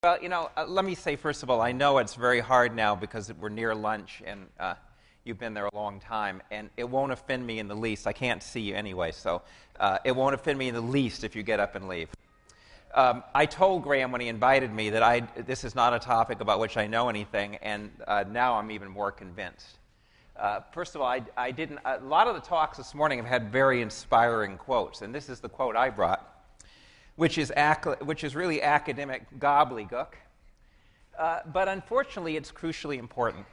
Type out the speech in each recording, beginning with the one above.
Well, let me say, first of all, I know it's very hard now because we're near lunch and you've been there a long time, and it won't offend me in the least. I can't see you anyway, so it won't offend me in the least if you get up and leave. I told Graham when he invited me that this is not a topic about which I know anything, and now I'm even more convinced. First of all, a lot of the talks this morning have had very inspiring quotes, and this is the quote I brought, which is really academic gobbledygook, but unfortunately it's crucially important.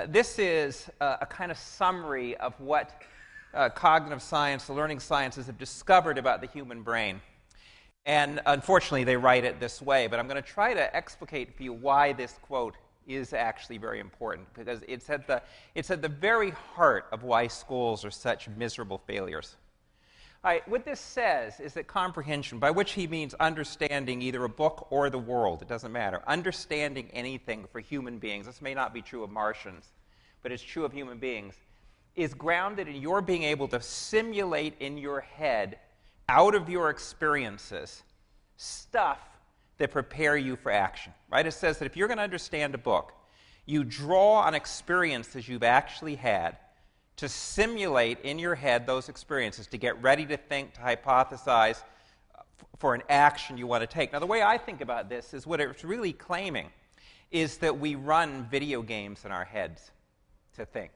This is a kind of summary of what cognitive science, the learning sciences have discovered about the human brain. And unfortunately they write it this way, but I'm going to try to explicate for you why this quote is actually very important, because it's at the very heart of why schools are such miserable failures. All right, what this says is that comprehension, by which he means understanding either a book or the world, it doesn't matter, understanding anything for human beings, this may not be true of Martians, but it's true of human beings, is grounded in your being able to simulate in your head, out of your experiences, stuff that prepare you for action. Right? It says that if you're going to understand a book, you draw on experiences you've actually had to simulate in your head those experiences, to get ready to think, to hypothesize for an action you want to take. Now, the way I think about this is what it's really claiming is that we run video games in our heads to think.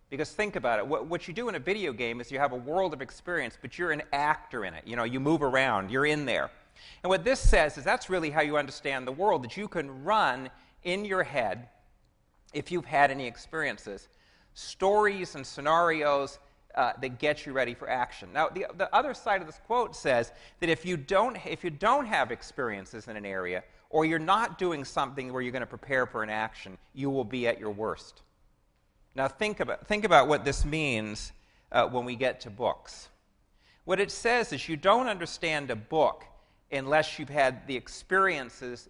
Because think about it, what you do in a video game is you have a world of experience, but you're an actor in it. You move around, you're in there. And what this says is that's really how you understand the world, that you can run in your head, if you've had any experiences, stories and scenarios that get you ready for action. Now, the other side of this quote says that if you don't have experiences in an area, or you're not doing something where you're going to prepare for an action, you will be at your worst. Now, think about what this means when we get to books. What it says is you don't understand a book unless you've had the experiences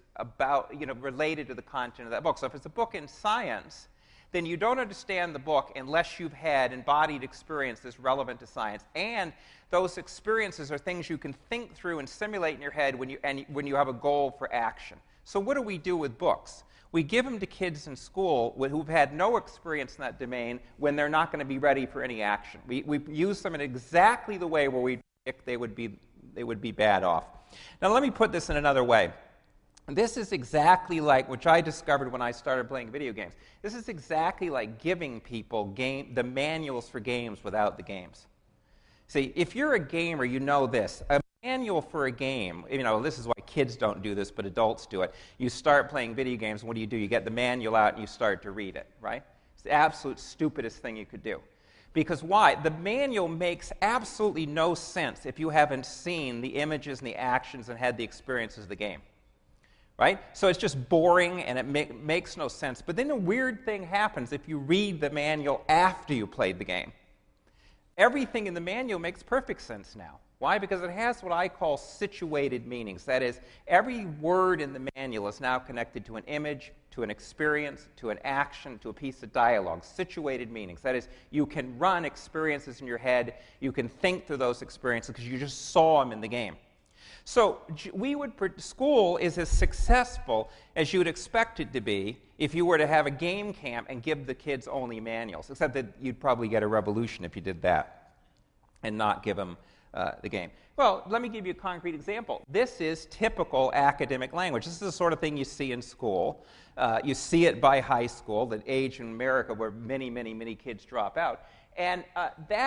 related to the content of that book. So if it's a book in science, then you don't understand the book unless you've had embodied experiences relevant to science. And those experiences are things you can think through and simulate in your head when you have a goal for action. So what do we do with books? We give them to kids in school who've had no experience in that domain when they're not going to be ready for any action. We use them in exactly the way where we predict they would be bad off. Now let me put this in another way. This is exactly like, which I discovered when I started playing video games, this is exactly like giving people the manuals for games without the games. See, if you're a gamer, you know this. A manual for a game, this is why kids don't do this, but adults do it. You start playing video games, and what do? You get the manual out and you start to read it, right? It's the absolute stupidest thing you could do. Because why? The manual makes absolutely no sense if you haven't seen the images and the actions and had the experiences of the game. Right? So it's just boring and it makes no sense. But then a weird thing happens if you read the manual after you played the game. Everything in the manual makes perfect sense now. Why? Because it has what I call situated meanings. That is, every word in the manual is now connected to an image, to an experience, to an action, to a piece of dialogue. Situated meanings. That is, you can run experiences in your head, you can think through those experiences because you just saw them in the game. So school is as successful as you would expect it to be if you were to have a game camp and give the kids only manuals, except that you'd probably get a revolution if you did that and not give them the game. Well, let me give you a concrete example. This is typical academic language. This is the sort of thing you see in school. You see it by high school, the age in America where many, many, many kids drop out. And that